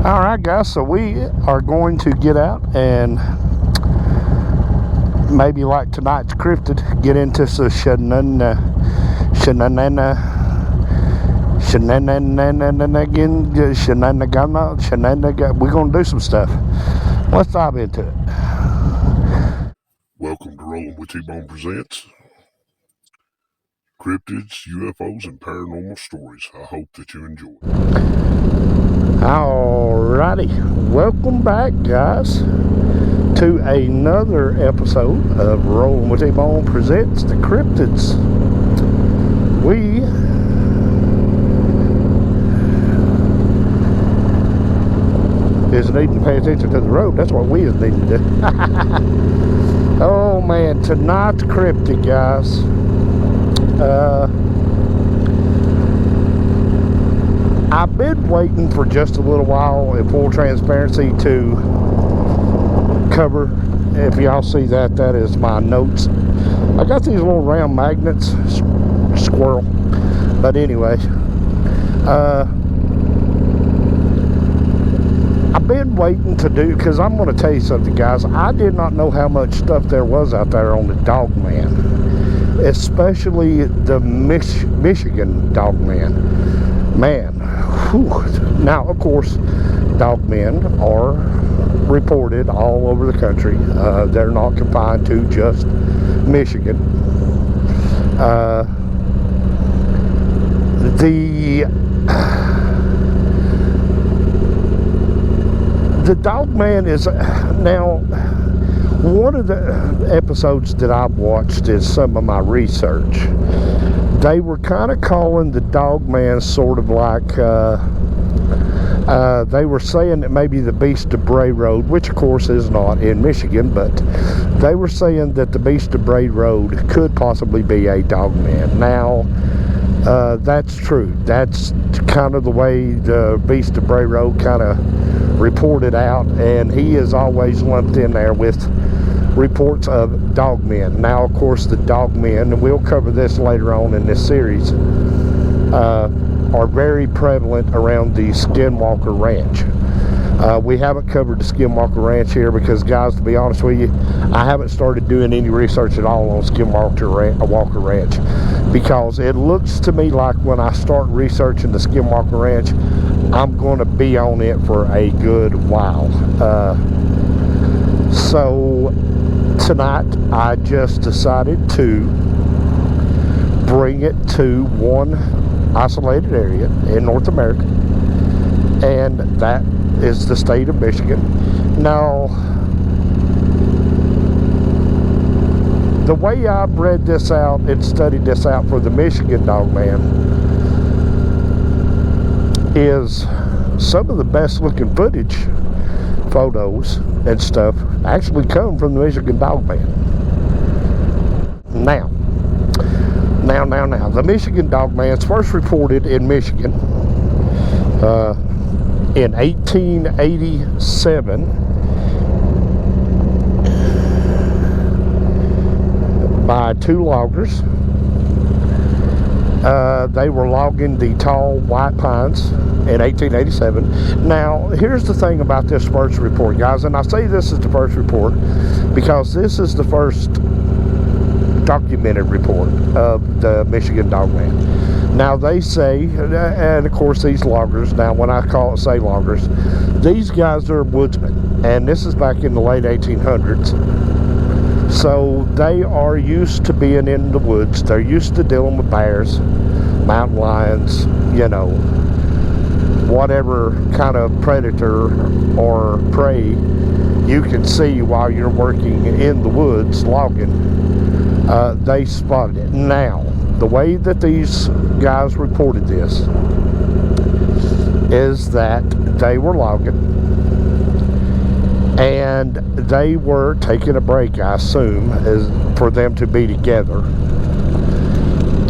All right, guys, so we are going to get out and maybe like tonight's cryptid, get into some shenanigans. We're going to do some stuff. Let's dive into it. Welcome to Rolling with T-Bone Presents Cryptids, UFOs, and Paranormal Stories. I hope that you enjoy. Alrighty, welcome back, guys, to another episode of Rolling with T-Bone Presents the Cryptids. We is needing to pay attention to the road. That's what we is needing to do. Oh man, tonight's cryptid, guys. I've been waiting for just a little while, in full transparency, to cover. If y'all see that, that is my notes. I got these little round magnets, squirrel. But anyway, I've been waiting to do, because I'm going to tell you something, guys. I did not know how much stuff there was out there on the Dogman, especially the Michigan Dogman. Man, whew. Now, of course, dogmen are reported all over the country. They're not confined to just Michigan. The Dogman is now one of the episodes that I've watched is some of my research. They were kind of calling the Dogman sort of like they were saying that maybe the Beast of Bray Road, which of course is not in Michigan, but they were saying that the Beast of Bray Road could possibly be a Dogman. Now, that's true. That's kind of the way the Beast of Bray Road kind of reported out, and he is always lumped in there with reports of dogmen. Now, of course, the dogmen, and we'll cover this later on in this series, are very prevalent around the Skinwalker Ranch. We haven't covered the Skinwalker Ranch here because, guys, to be honest with you, I haven't started doing any research at all on Skinwalker Ranch, because it looks to me like when I start researching the Skinwalker Ranch, I'm going to be on it for a good while. So tonight I just decided to bring it to one isolated area in North America, and that is the state of Michigan. Now, the way I've read this out and studied this out for the Michigan Dogman is some of the best looking footage, photos and stuff actually come from the Michigan Dogman. Now, the Michigan Dogman's first reported in Michigan in 1887 by two loggers. They were logging the tall white pines in 1887. Now, here's the thing about this first report, guys, and I say this is the first report because this is the first documented report of the Michigan Dogman. Now, they say, and of course these loggers, now when I say loggers, these guys are woodsmen, and this is back in the late 1800s. So they are used to being in the woods. They're used to dealing with bears, mountain lions, you know, whatever kind of predator or prey you can see while you're working in the woods logging. They spotted it. Now, the way that these guys reported this is that they were logging and they were taking a break, I assume, for them to be together.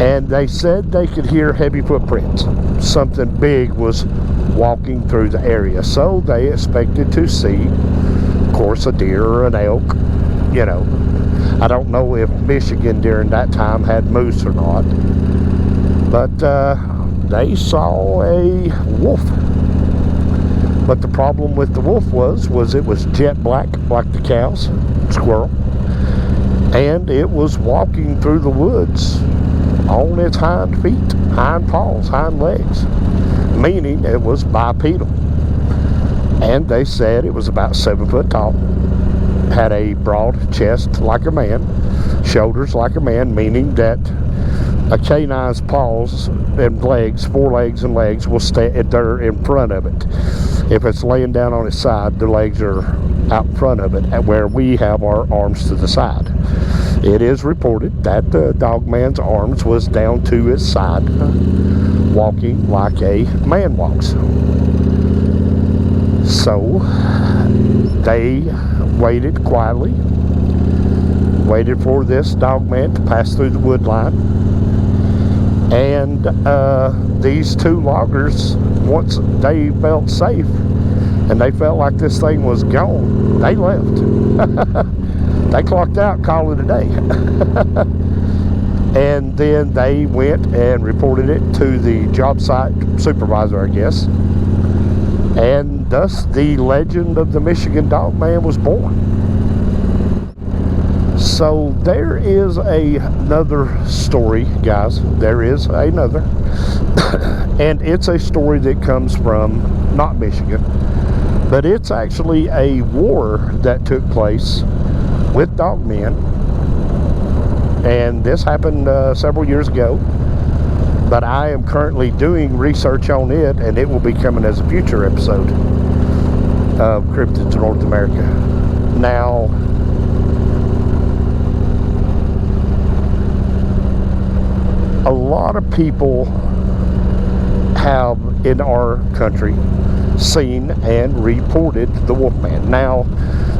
And they said they could hear heavy footprints. Something big was walking through the area. So they expected to see, of course, a deer or an elk. You know, I don't know if Michigan during that time had moose or not. But they saw a wolf. But the problem with the wolf was it was jet black, like the cows, squirrel, and it was walking through the woods on its hind feet, hind paws, hind legs, meaning it was bipedal. And they said it was about 7 foot tall, had a broad chest like a man, shoulders like a man, meaning that a canine's paws and legs, forelegs and legs, will stay they're in front of it. If it's laying down on its side, the legs are out in front of it, where we have our arms to the side. It is reported that the dog man's arms was down to his side, walking like a man walks. So they waited quietly, waited for this dog man to pass through the wood line. And these two loggers, once they felt safe and they felt like this thing was gone, they left. They clocked out, called it a day. And then they went and reported it to the job site supervisor, I guess. And thus the legend of the Michigan Dog Man was born. So there is another story, guys. There is another. And it's a story that comes from not Michigan, but it's actually a war that took place with dog men. And this happened several years ago. But I am currently doing research on it, and it will be coming as a future episode of Cryptids North America. Now, a lot of people have in our country seen and reported the Wolfman. Now,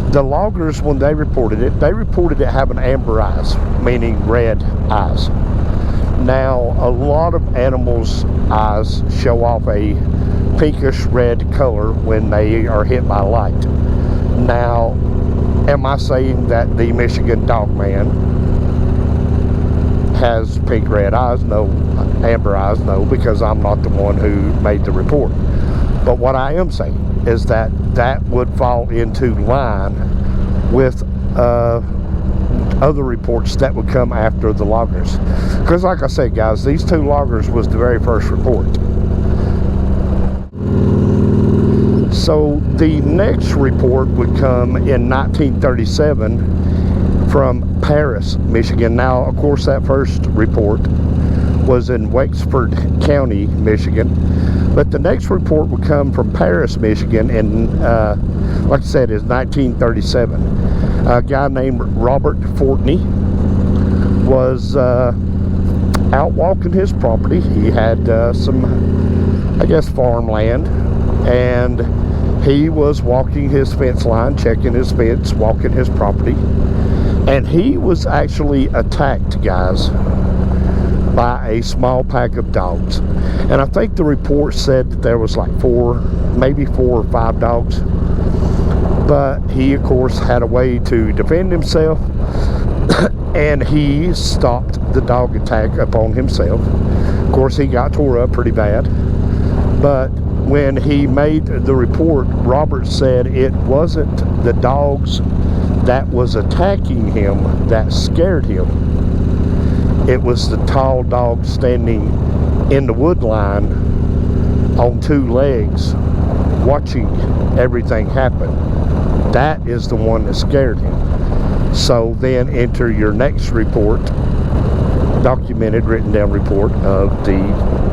the loggers, when they reported it having amber eyes, meaning red eyes. Now, a lot of animals' eyes show off a pinkish red color when they are hit by light. Now, am I saying that the Michigan Dog Man has pink red eyes? No. Amber eyes? No, because I'm not the one who made the report. But what I am saying is that that would fall into line with other reports that would come after the loggers. Because like I said, guys, these two loggers was the very first report. So the next report would come in 1937 from Paris, Michigan. Now, of course, that first report was in Wexford County, Michigan. But the next report would come from Paris, Michigan, and like I said, is 1937. A guy named Robert Fortney was out walking his property. He had some, I guess, farmland, and he was walking his fence line, checking his fence, walking his property, and he was actually attacked, guys, by a small pack of dogs. And I think the report said that there was like maybe 4 or 5 dogs. But he, of course, had a way to defend himself, and he stopped the dog attack upon himself. Of course, he got tore up pretty bad. But when he made the report, Robert said it wasn't the dogs that was attacking him that scared him. It was the tall dog standing in the wood line on 2 legs, watching everything happen. That is the one that scared him. So then enter your next report, documented, written down report of the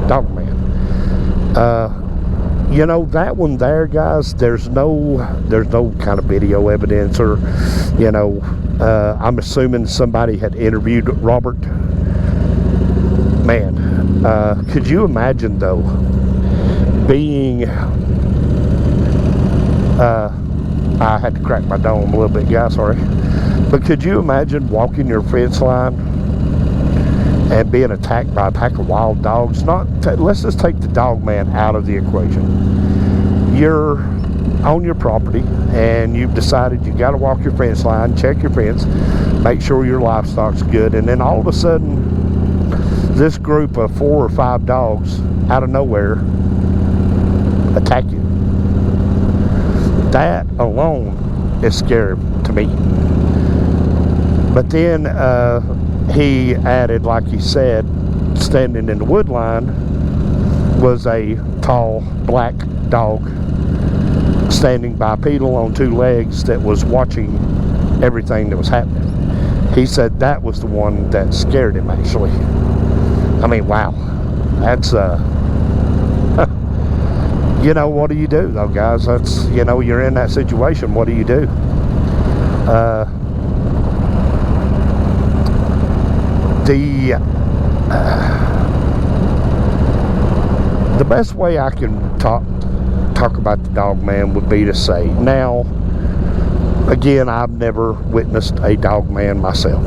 dog man. You know, that one there, guys, there's no kind of video evidence, or, you know, I'm assuming somebody had interviewed Robert. Man, could you imagine, though, being, I had to crack my dome a little bit, guys, sorry. But could you imagine walking your fence line and being attacked by a pack of wild dogs? Let's just take the dog man out of the equation. You're on your property and you've decided you got to walk your fence line, check your fence, make sure your livestock's good, and then all of a sudden this group of 4 or 5 dogs out of nowhere attack you. That alone is scary to me. But then he added, like he said, standing in the wood line was a tall black dog standing bipedal on two legs that was watching everything that was happening. He said that was the one that scared him, actually. I mean, wow. That's, you know, what do you do, though, guys? That's, you know, you're in that situation. What do you do? The best way I can talk about the dog man would be to say, now, again, I've never witnessed a dog man myself,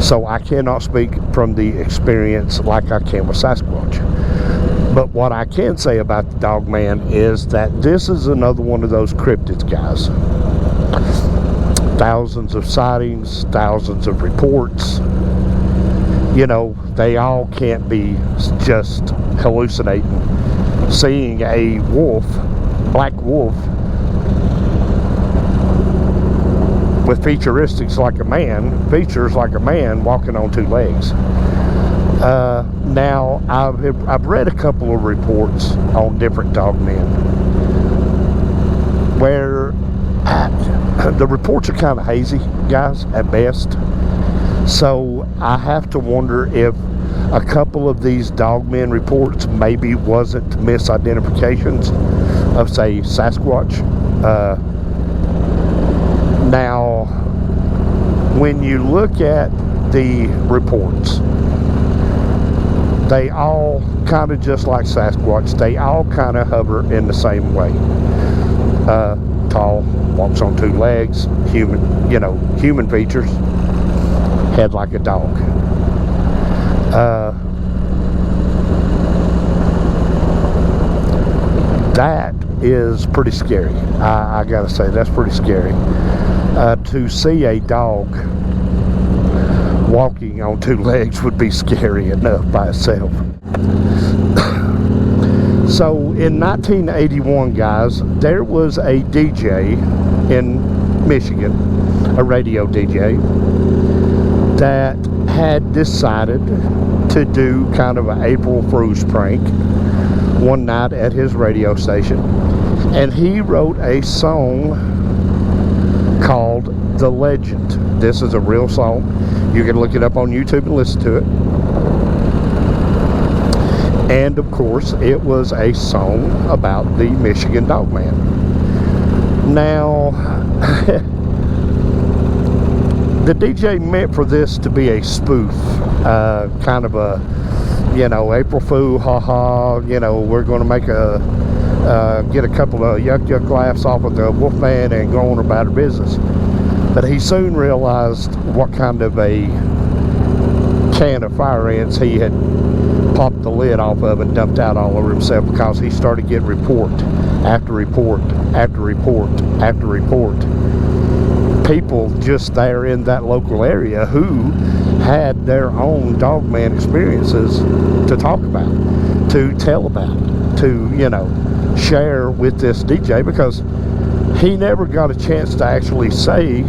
so I cannot speak from the experience like I can with Sasquatch. But what I can say about the dog man is that this is another one of those cryptids, guys. Thousands of sightings, thousands of reports. You know, they all can't be just hallucinating. Seeing a wolf, black wolf, with features like a man walking on two legs. Now, I've read a couple of reports on different dog men where the reports are kind of hazy, guys, at best. So I have to wonder if a couple of these dogmen reports maybe wasn't misidentifications of, say, Sasquatch. Now, when you look at the reports, they all kind of just like Sasquatch. They all kind of hover in the same way. Tall, walks on two legs, human features, head like a dog. That is pretty scary. I gotta say, that's pretty scary. To see a dog walking on two legs would be scary enough by itself. So in 1981, guys, there was a DJ in Michigan, a radio DJ, that had decided to do kind of an April Fool's prank one night at his radio station, and he wrote a song called The Legend. This is a real song. You can look it up on YouTube and listen to it. And of course, it was a song about the Michigan Dog Man. Now, the DJ meant for this to be a spoof, kind of a, April Fool, haha, we're going to make get a couple of yuck laughs off of the Wolfman and go on about our business. But he soon realized what kind of a can of fire ants he had popped the lid off of and dumped out all over himself, because he started getting report after report after report after report. People just there in that local area who had their own dogman experiences to talk about, to tell about, to, share with this DJ, because he never got a chance to actually say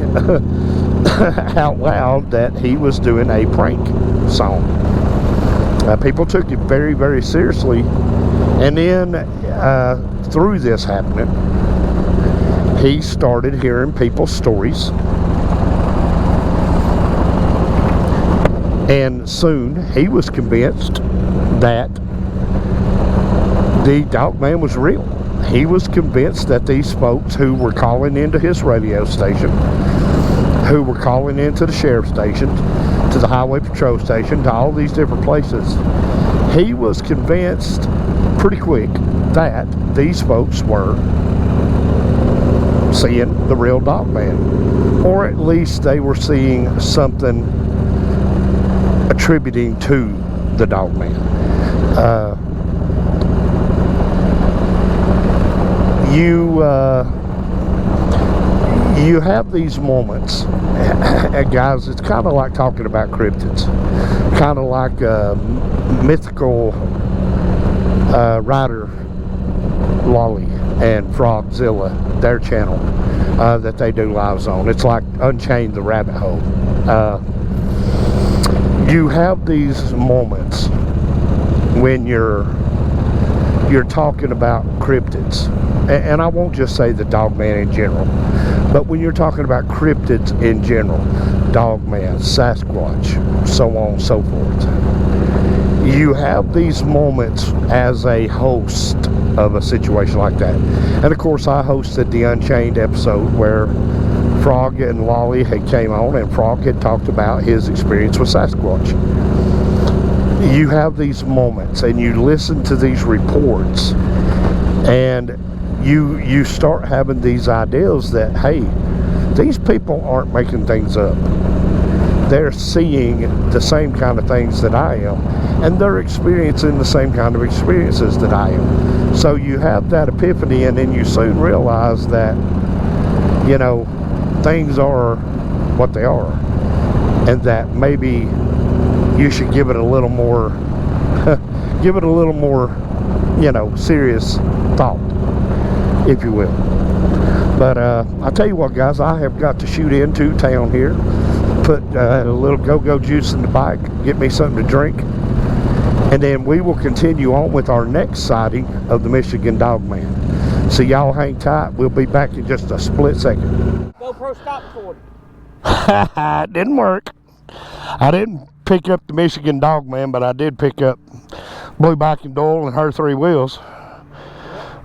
out loud that he was doing a prank song. People took it very, very seriously, and then through this happening, he started hearing people's stories, and soon he was convinced that the dog man was real. He was convinced that these folks who were calling into his radio station, who were calling into the sheriff's station, to the highway patrol station, to all these different places, he was convinced pretty quick that these folks were seeing the real dog man, or at least they were seeing something attributing to the dog man. You have these moments, and guys, it's kind of like talking about cryptids, kind of like a mythical rider lolly and Frogzilla, their channel, that they do lives on. It's like Unchained the Rabbit Hole. You have these moments when you're talking about cryptids, and I won't just say the Dogman in general, but when you're talking about cryptids in general, Dogman, Sasquatch, so on and so forth, you have these moments as a host of a situation like that. And of course, I hosted the Unchained episode where Frog and Lolly had came on, and Frog had talked about his experience with Sasquatch. You have these moments and you listen to these reports, and you start having these ideas that, hey, these people aren't making things up. They're seeing the same kind of things that I am, and they're experiencing the same kind of experiences that I am. So you have that epiphany, and then you soon realize that, you know, things are what they are, and that maybe you should give it a little more you know, serious thought, if you will. But I tell you what, guys, I have got to shoot into town here, put a little go-go juice in the bike, get me something to drink, and then we will continue on with our next sighting of the Michigan Dogman. So y'all hang tight. We'll be back in just a split second. GoPro stop recording. It didn't work. I didn't pick up the Michigan Dogman, but I did pick up Blueback and Doyle and her three wheels.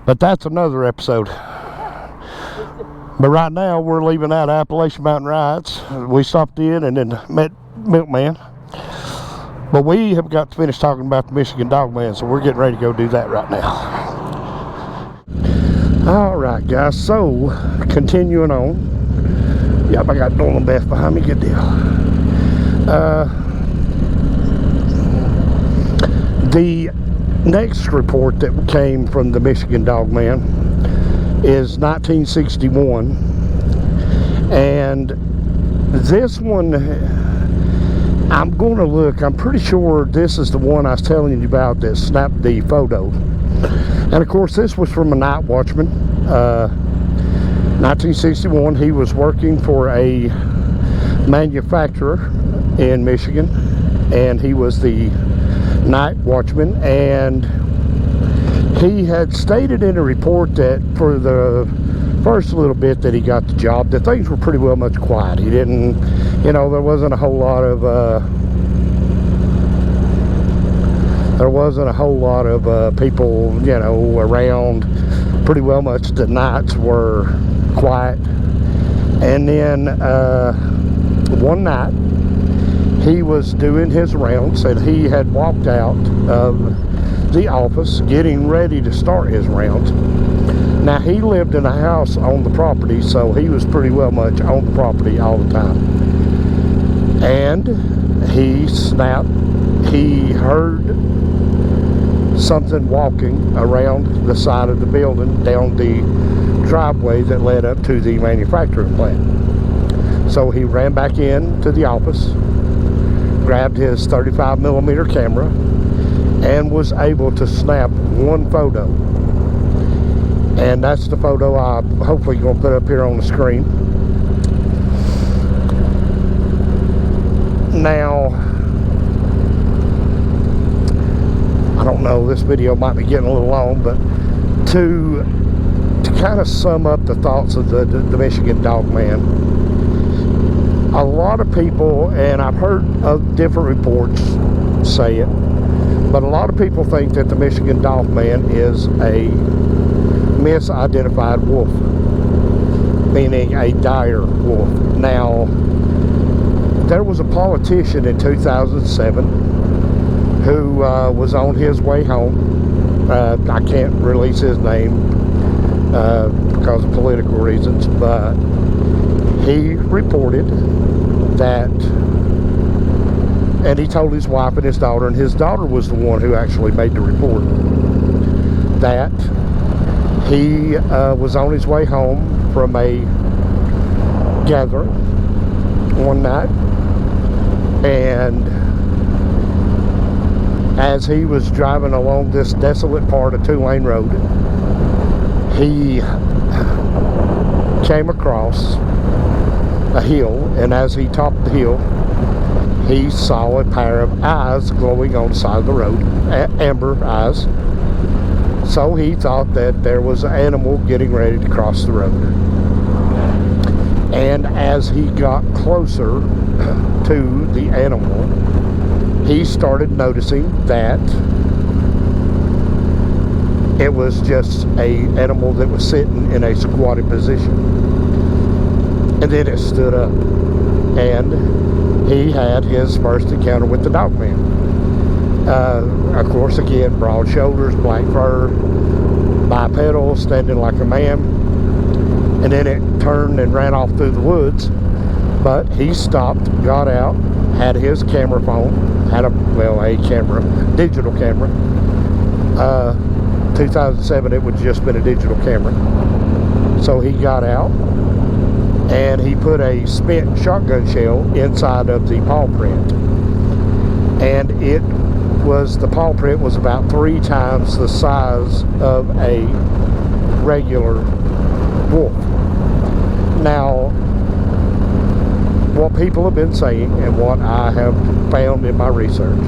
But that's another episode. But right now, we're leaving out Appalachian Mountain Rides. We stopped in and then met Milkman. But we have got to finish talking about the Michigan Dogman, so we're getting ready to go do that right now. Alright, guys, so continuing on. Yep, I got Nolan Beth behind me, good deal. The next report that came from the Michigan Dogman is 1961, and this one, I'm going to look, I'm pretty sure this is the one I was telling you about that snapped the photo. And of course, this was from a night watchman. 1961, he was working for a manufacturer in Michigan, and he was the night watchman, and he had stated in a report that for the first little bit that he got the job, that things were pretty well much quiet. He didn't, you know, there wasn't a whole lot of people, you know, around. Pretty well much the nights were quiet. And then one night he was doing his rounds, and he had walked out of the office getting ready to start his rounds. Now, he lived in a house on the property, so he was pretty well much on the property all the time. And he snapped. He heard something walking around the side of the building down the driveway that led up to the manufacturing plant. So he ran back into the office, grabbed his 35mm camera, and was able to snap one photo. And that's the photo I'm hopefully going to put up here on the screen. Now, I don't know, this video might be getting a little long, but to kind of sum up the thoughts of the Michigan Dogman, a lot of people, and I've heard of different reports say it, but a lot of people think that the Michigan Dogman is a misidentified wolf, meaning a dire wolf. Now, there was a politician in 2007 who was on his way home. I can't release his name because of political reasons, but he reported that, and he told his wife and his daughter was the one who actually made the report, that he was on his way home from a gathering one night, and as he was driving along this desolate part of 2-lane road, he came across a hill, and as he topped the hill, he saw a pair of eyes glowing on the side of the road, amber eyes. So he thought that there was an animal getting ready to cross the road. And as he got closer to the animal, he started noticing that it was just an animal that was sitting in a squatted position. And then it stood up, and he had his first encounter with the dogman. Of course, again, broad shoulders, black fur, bipedal, standing like a man. And then it turned and ran off through the woods. But he stopped, got out, had his camera phone, had a camera, digital camera. 2007, it would just been a digital camera. So he got out, and he put a spent shotgun shell inside of the paw print. And the paw print was about 3 times the size of a regular wolf. Now, what people have been saying, and what I have found in my research,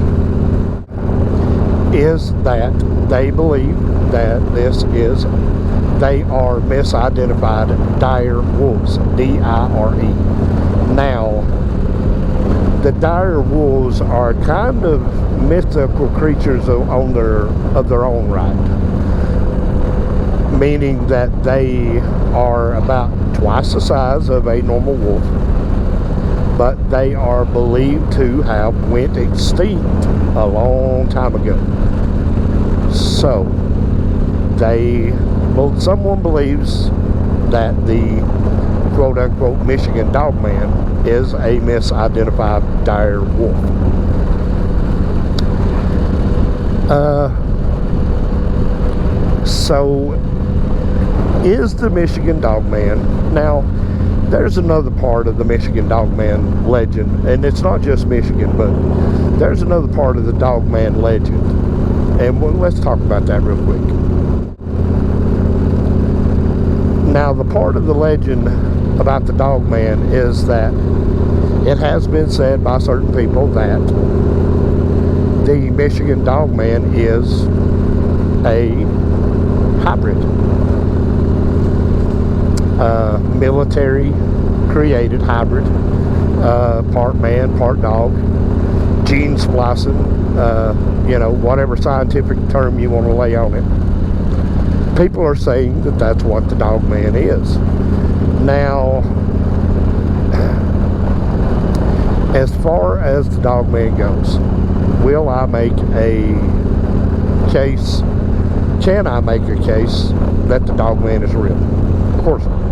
is that they believe that they are misidentified dire wolves, D-I-R-E. Now, the dire wolves are kind of mythical creatures of their own right, meaning that they are about twice the size of a normal wolf, but they are believed to have went extinct a long time ago. So someone believes that the quote-unquote Michigan Dogman is a misidentified dire wolf. So is the Michigan Dogman, now there's another part of the Michigan Dogman legend, and it's not just Michigan, but there's another part of the Dogman legend, and let's talk about that real quick. Now, the part of the legend about the Dogman is that it has been said by certain people that the Michigan Dogman is a hybrid, military created hybrid, part man, part dog, gene splicing, whatever scientific term you want to lay on it. People are saying that that's what the Dogman is. Now, as far as the Dogman goes, will I make a case? Can I make a case that the Dogman is real? Of course not.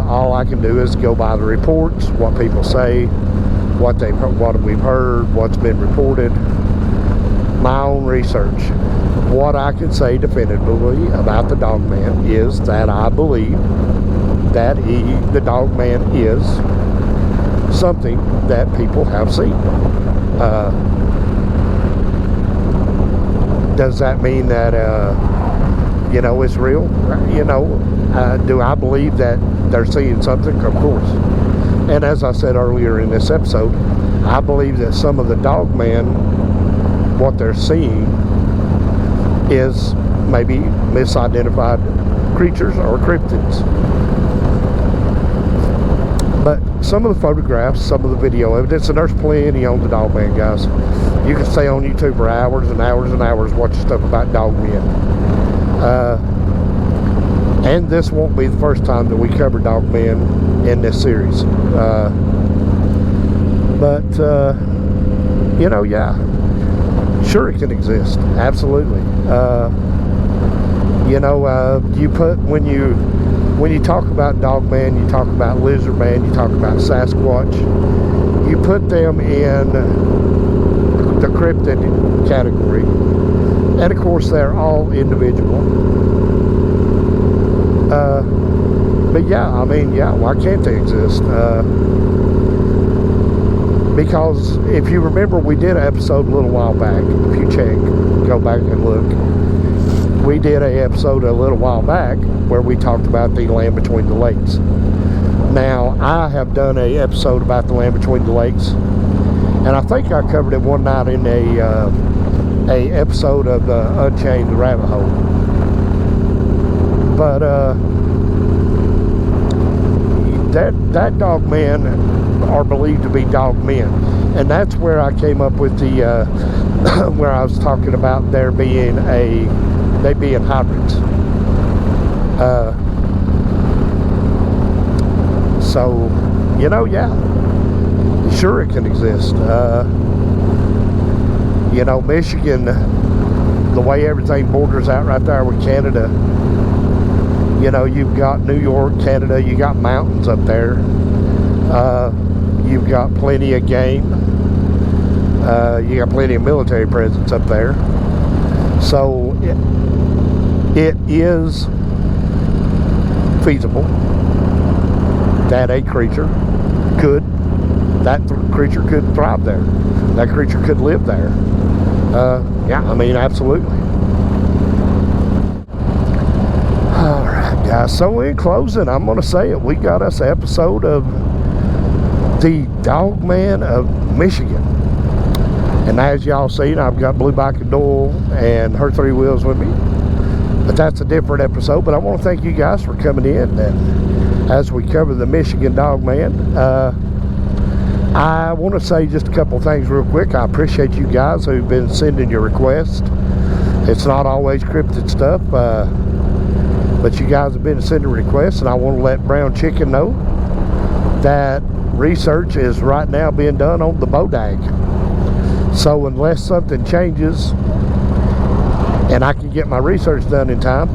All I can do is go by the reports, what people say, what we've heard, what's been reported, my own research. What I can say definitively about the Dogman is that I believe that the Dogman is something that people have seen. Does that mean that it's real? Do I believe that they're seeing something? Of course. And as I said earlier in this episode, I believe that some of the Dogman, what they're seeing is maybe misidentified creatures or cryptids. But some of the photographs, some of the video evidence, and there's plenty on the Dogman, guys. You can stay on YouTube for hours and hours and hours watching stuff about Dogmen. And this won't be the first time that we cover Dogmen in this series. Yeah. Sure, it can exist. Absolutely. When you talk about Dogman, you talk about Lizard Man, you talk about Sasquatch, you put them in the cryptid category, and of course they're all individual. But why can't they exist? Because if you remember, we did an episode a little while back. If you go back and look, we did a episode a little while back where we talked about the land between the lakes. Now, I have done a episode about the land between the lakes, and I think I covered it one night in a episode of the Unchained Rabbit Hole. But that dog men are believed to be dog men, and that's where I came up with the where I was talking about they being hybrids. So, you know, yeah, sure it can exist. You know, Michigan, the way everything borders out right there with Canada, you know, you've got New York, Canada, you got mountains up there. You've got plenty of game. You got plenty of military presence up there. So it is feasible that a creature could thrive there. That creature could live there. Yeah, I mean, absolutely. All right, guys. So in closing, I'm going to say it. We got us an episode of the Dogman of Michigan. And as y'all seen, I've got Blue Biker Doyle and her 3 wheels with me. But that's a different episode. But I want to thank you guys for coming in. And as we cover the Michigan Dogman, I want to say just a couple things real quick. I appreciate you guys who've been sending your requests. It's not always cryptid stuff, but you guys have been sending requests, and I want to let Brown Chicken know that research is right now being done on the Bodag. So unless something changes and I can get my research done in time,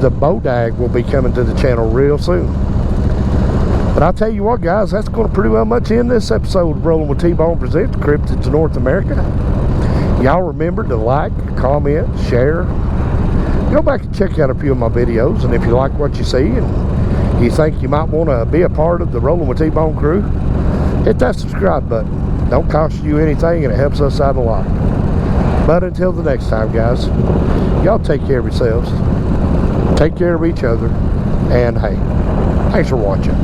the Bodag will be coming to the channel real soon. But I'll tell you what, guys, that's going to pretty well much end this episode of Rolling with T-Bone Presents Cryptids of North America. Y'all remember to like, comment, share. Go back and check out a few of my videos, and if you like what you see and you think you might want to be a part of the Rolling with T-Bone crew, hit that subscribe button. Don't cost you anything, and it helps us out a lot. But until the next time, guys, y'all take care of yourselves, take care of each other, and hey, thanks for watching.